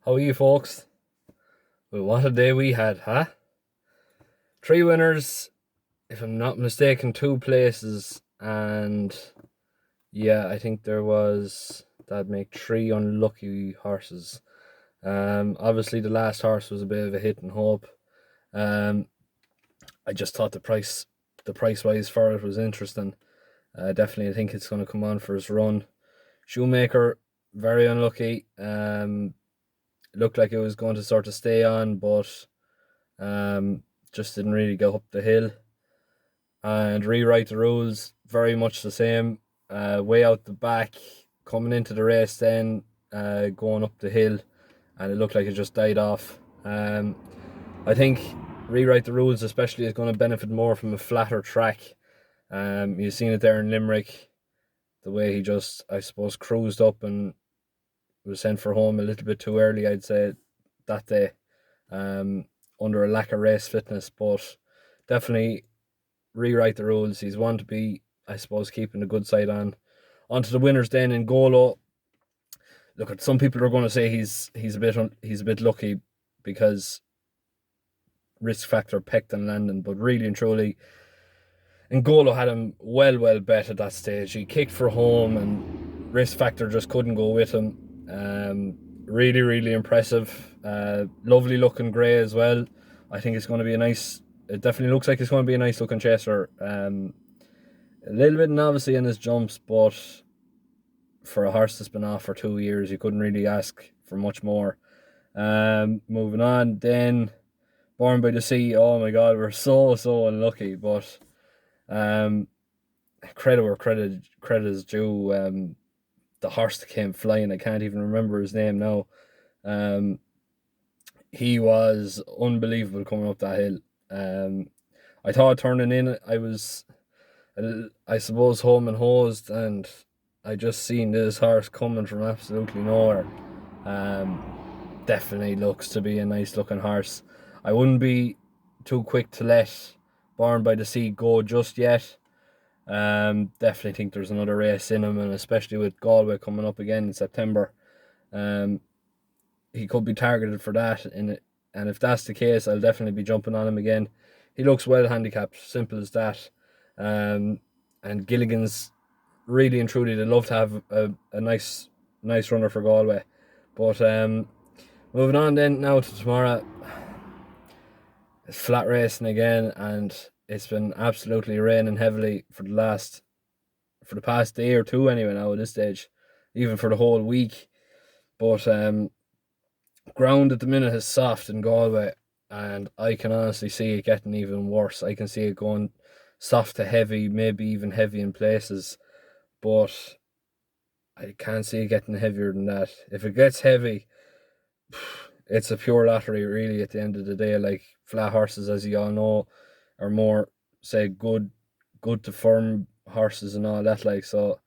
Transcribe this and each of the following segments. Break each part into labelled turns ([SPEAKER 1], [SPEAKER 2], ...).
[SPEAKER 1] How are you folks? Well, what a day we had, huh? 3 winners, if I'm not mistaken, 2 places, and yeah, I think that'd make 3 unlucky horses. Obviously the last horse was a bit of a hit and hope. Um, I just thought the price wise for it was interesting. Definitely, I think it's going to come on for his run. Shoemaker, very unlucky. Looked like it was going to sort of stay on, but um, just didn't really go up the hill. And Rewrite the Rules, very much the same. Way out the back, coming into the race, then going up the hill, and it looked like it just died off. I think Rewrite the Rules, especially, is going to benefit more from a flatter track. You've seen it there in Limerick, the way he just, I suppose, cruised up and was sent for home a little bit too early, I'd say, that day, um, under a lack of race fitness. But definitely Rewrite the Rules. He's one to be, I suppose, keeping the good side on. Onto the winners then in Golo. Look, at some people are going to say he's a bit lucky because risk factor pecked and landing, but really and truly, Ngolo had him well bet at that stage. He kicked for home, and risk factor just couldn't go with him. Really impressive. Lovely looking grey as well. I think it's going to be a nice. It definitely looks like it's going to be a nice looking chaser. A little bit novice in his jumps, but for a horse that's been off for 2 years, you couldn't really ask for much more. Moving on, then Born by the Sea. Oh my God, we're so unlucky, but credit where credit is due. The horse that came flying, I can't even remember his name now. He was unbelievable coming up that hill. I thought turning in, I suppose, home and hosed, and I just seen this horse coming from absolutely nowhere. Definitely looks to be a nice looking horse. I wouldn't be too quick to let Born by the Sea go just yet. Definitely think there's another race in him, and especially with Galway coming up again in September, he could be targeted for that. And if that's the case, I'll definitely be jumping on him again. He looks well handicapped, simple as that. And Gilligan's, really and truly, they love to have a nice runner for Galway. But moving on then now to tomorrow, it's flat racing again, and it's been absolutely raining heavily for the past day or two anyway now at this stage, even for the whole week. But ground at the minute is soft in Galway, and I can honestly see it getting even worse. I can see it going soft to heavy, maybe even heavy in places, but I can't see it getting heavier than that. If it gets heavy, it's a pure lottery really at the end of the day. Like, flat horses, as you all know, are more, say, good to firm horses and all that. Like, so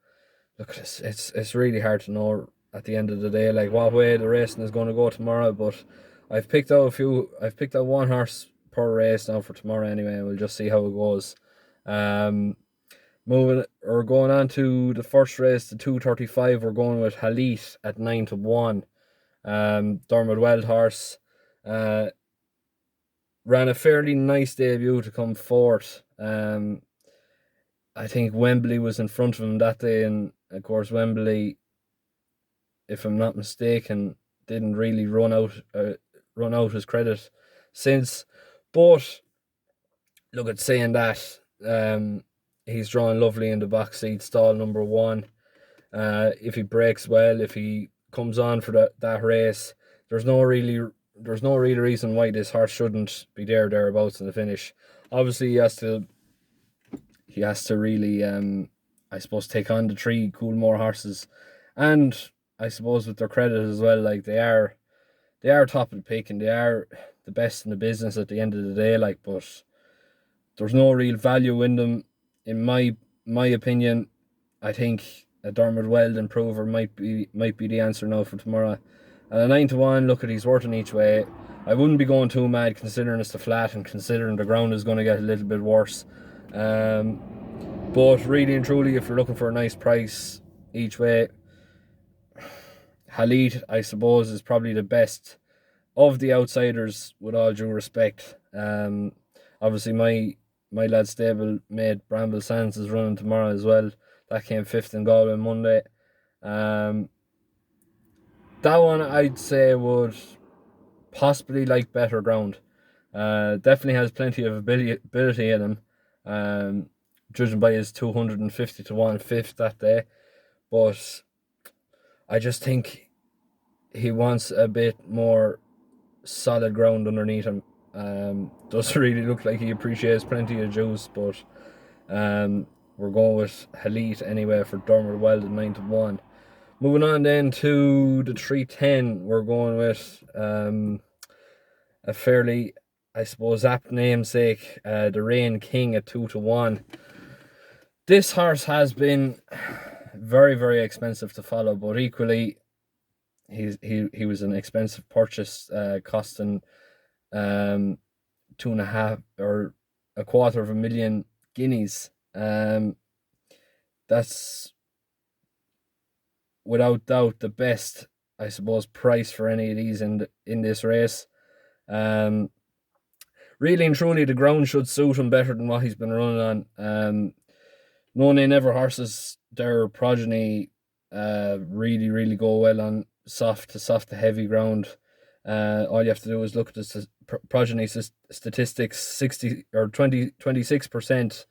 [SPEAKER 1] look, it's really hard to know at the end of the day, like, what way the racing is going to go tomorrow. But I've picked out one horse per race now for tomorrow anyway, and we'll just see how it goes. Moving or going on to the first race, the 2:35, we're going with Halit at 9-1. Dermot Weld horse ran a fairly nice debut to come fourth. I think Wembley was in front of him that day, and of course Wembley, if I'm not mistaken, didn't really run out his credit since. But look, at saying that, he's drawn lovely in the back seat, stall number 1. If he breaks well, if he comes on for that race, there's no really reason why this horse shouldn't be thereabouts in the finish. Obviously, he has to really, I suppose, take on the 3 Coolmore horses, and I suppose with their credit as well, like, they are top of the pick, and they are the best in the business at the end of the day. Like, but there's no real value in them, in my opinion. I think a Dermot Weld improver might be the answer now for tomorrow. And a 9-1, look, at he's worth in each way. I wouldn't be going too mad considering it's the flat and considering the ground is going to get a little bit worse. But really and truly, if you're looking for a nice price each way, Halit, I suppose, is probably the best of the outsiders, with all due respect. Obviously, my lad stable mate Bramble Sands is running tomorrow as well. That came fifth in Galway Monday. Um, that one I'd say would possibly like better ground. Definitely has plenty of ability in him. Judging by his 250 to 1 fifth that day. But I just think he wants a bit more solid ground underneath him. Doesn't really look like he appreciates plenty of juice, but we're going with Halit anyway for Dermot Wild at 9 to 1. Moving on then to the 310, we're going with a fairly, I suppose, apt namesake, the Rain King at 2 to 1. This horse has been very, very expensive to follow, but equally, he was an expensive purchase, costing 2.5 or a quarter of a million guineas. That's without doubt the best, I suppose, price for any of these in this race. Really and truly, the ground should suit him better than what he's been running on. No Nay Never horses, their progeny, really, really go well on soft to heavy ground. All you have to do is look at the progeny statistics. 60 or 26%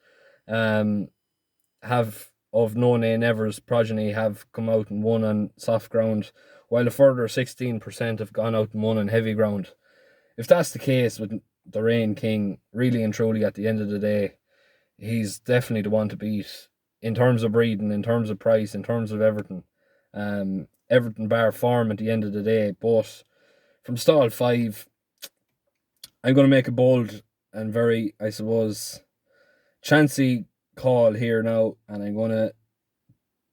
[SPEAKER 1] have of No Nay Never's progeny have come out and won on soft ground, while a further 16% have gone out and won on heavy ground. If that's the case with the Rain King, really and truly at the end of the day, he's definitely the one to beat in terms of breeding, in terms of price, in terms of everything. Everything bar form at the end of the day. But from stall 5, I'm going to make a bold and very, I suppose, chancy call here now, and I'm going to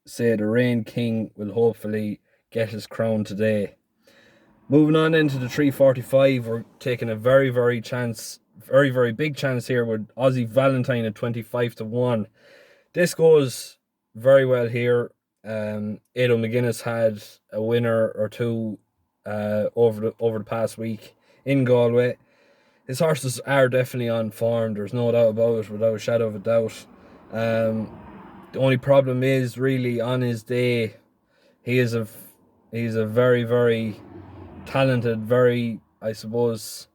[SPEAKER 1] say the Rain King will hopefully get his crown today. Moving on into the 345, we're taking a very, very big chance here with Aussie Valentine at 25 to 1. This goes very well here. Ado McGuinness had a winner or two over the past week in Galway. His horses are definitely on form. There's no doubt about it, without a shadow of a doubt. The only problem is really on his day, he's a very, very talented, very, I suppose,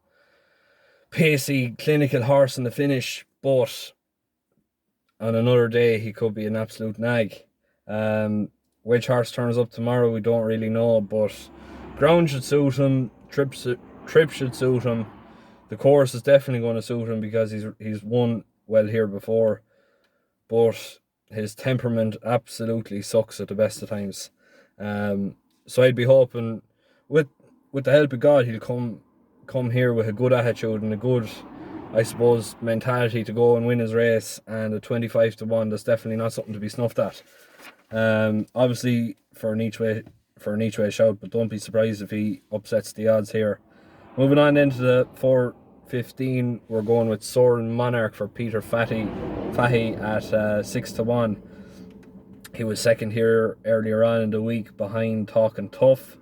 [SPEAKER 1] pacey, clinical horse in the finish, but on another day he could be an absolute nag. Which horse turns up tomorrow, we don't really know, but ground should suit him, trip should suit him. The course is definitely going to suit him because he's won well here before, but his temperament absolutely sucks at the best of times. So I'd be hoping with the help of God he'll come here with a good attitude and a good, I suppose, mentality to go and win his race. And a 25 to 1, that's definitely not something to be snuffed at. Obviously for an each way shout, but don't be surprised if he upsets the odds here. Moving on into the 415, we're going with Soaring Monarch for Peter Fahy at 6 to 1. He was second here earlier on in the week behind Talking Tough.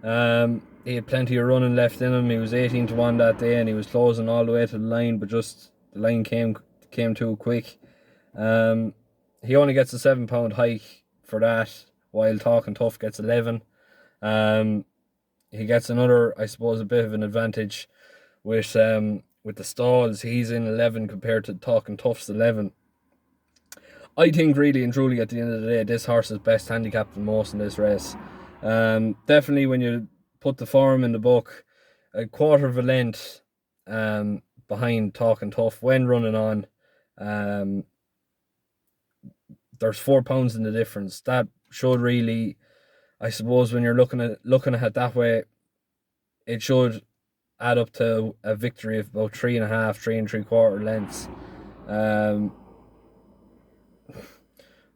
[SPEAKER 1] He had plenty of running left in him. He was 18 to 1 that day, and he was closing all the way to the line, but just the line came too quick. He only gets a £7 hike for that, while Talking Tough gets 11. He gets another, I suppose, a bit of an advantage with the stalls. He's in 11 compared to Talking Tough's 11. I think really and truly at the end of the day, this horse is best handicapped than most in this race. Definitely when you put the form in the book, a quarter of a length behind Talking Tough when running on. There's £4 in the difference. That should really, I suppose, when you're looking at it that way, it should add up to a victory of about 3.5, 3 3/4 lengths.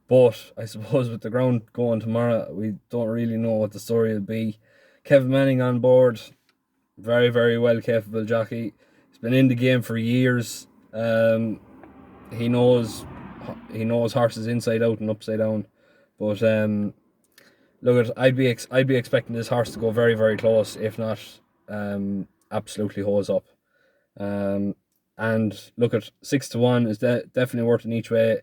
[SPEAKER 1] But I suppose with the ground going tomorrow, we don't really know what the story will be. Kevin Manning on board, very, very well capable jockey. He's been in the game for years. He knows horses inside out and upside down. But look at I'd be expecting this horse to go very, very close, if not absolutely hose up. And look at 6-1 is definitely worth in each way.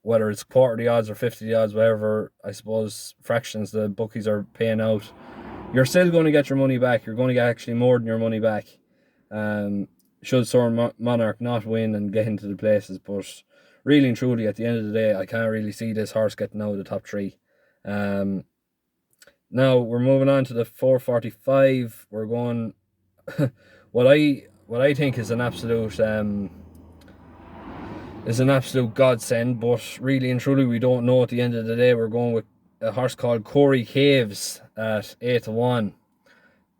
[SPEAKER 1] Whether it's quarter the odds or 50 the odds, whatever, I suppose fractions the bookies are paying out, you're still going to get your money back. You're going to get actually more than your money back. Should Soren Monarch not win and get into the places, but really and truly, at the end of the day, I can't really see this horse getting out of the top three. Now we're moving on to the 445. We're going what I think is an absolute godsend, but really and truly we don't know at the end of the day. We're going with a horse called Corey Caves at 8-1.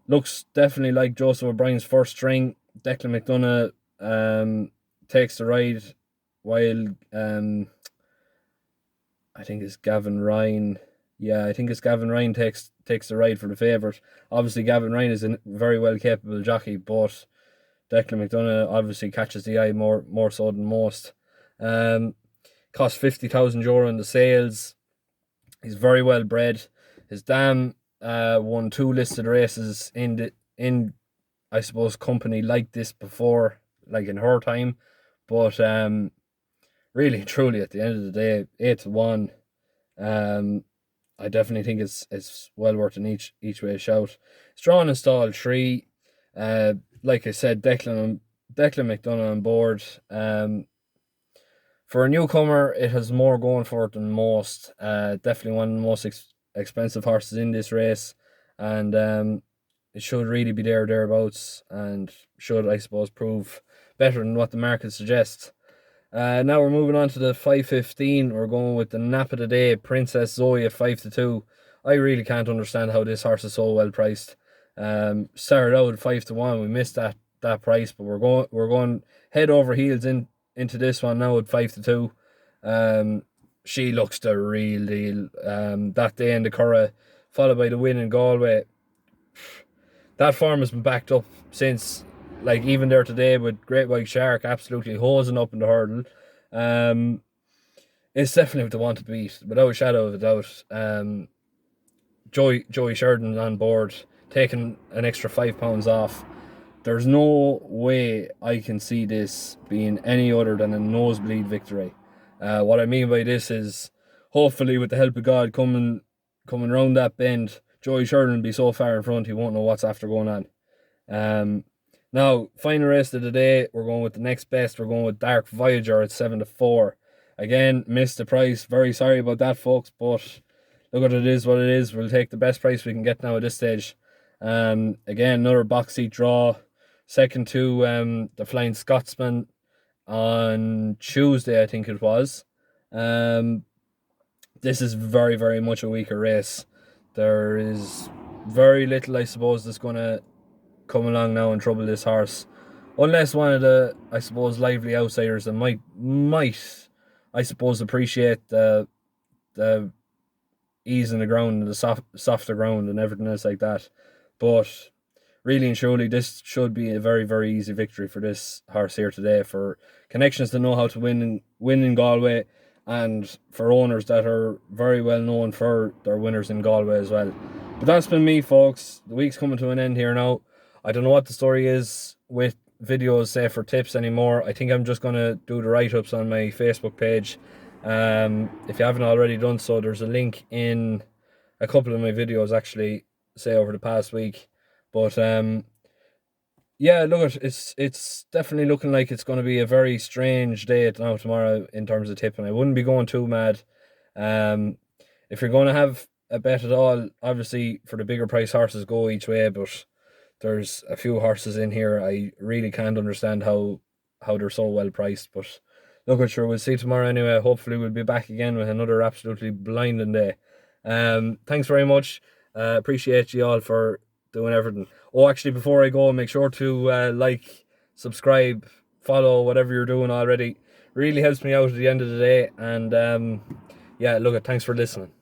[SPEAKER 1] Looks definitely like Joseph O'Brien's first string. Declan McDonough takes the ride, while I think it's Gavin Ryan. Yeah, I think it's Gavin Ryan takes the ride for the favourite. Obviously, Gavin Ryan is a very well capable jockey, but Declan McDonough obviously catches the eye more so than most. Cost €50,000 in the sales. He's very well bred. His dam won 2 listed races in I suppose company like this before, like in her time, but really truly at the end of the day, 8-1. I definitely think it's well worth an each way shout. It's drawn in stall 3. Like I said, Declan McDonough on board. For a newcomer, it has more going for it than most. Definitely one of the most expensive horses in this race, and it should really be thereabouts, and should, I suppose, prove better than what the market suggests. Now we're moving on to the 5:15. We're going with the nap of the day, Princess Zoe at 5-2. I really can't understand how this horse is so well priced. Started out at 5-1. We missed that price, but we're going head over heels into this one now at 5-2. She looks the real deal. That day in the Curragh, followed by the win in Galway. That form has been backed up since, like even there today with Great White Shark absolutely hosing up in the hurdle. It's definitely the one to beat, without a shadow of a doubt. Joey Sheridan on board, taking an extra £5 off. There's no way I can see this being any other than a nosebleed victory. What I mean by this is, hopefully with the help of God coming round that bend, Joey Sheridan will be so far in front he won't know what's after going on. Now, final race of the day, we're going with the next best. We're going with Dark Voyager at 7-4. Again, missed the price. Very sorry about that, folks, but look at it is what it is. We'll take the best price we can get now at this stage. Again, another box seat draw. Second to the Flying Scotsman on Tuesday, I think it was. This is very, very much a weaker race. There is very little, I suppose, that's going to come along now and trouble this horse, unless one of the, I suppose, lively outsiders that might I suppose appreciate the ease in the ground and the softer ground and everything else like that. But really and truly, this should be a very, very easy victory for this horse here today, for connections that know how to win in Galway, and for owners that are very well known for their winners in Galway as well. But that's been me, folks. The week's coming to an end here now. I don't know what the story is with videos, say, for tips anymore. I think I'm just going to do the write-ups on my Facebook page. If you haven't already done so, there's a link in a couple of my videos, actually, say, over the past week. But yeah, look, it's definitely looking like it's going to be a very strange day now tomorrow in terms of tipping. I wouldn't be going too mad. If you're going to have a bet at all, obviously for the bigger price horses, go each way, but there's a few horses in here I really can't understand how they're so well priced. But look, at sure, we'll see tomorrow anyway. Hopefully we'll be back again with another absolutely blinding day. Thanks very much. Appreciate you all for doing everything. Oh, actually, before I go, make sure to like, subscribe, follow, whatever you're doing already. Really helps me out at the end of the day. And yeah, look, thanks for listening.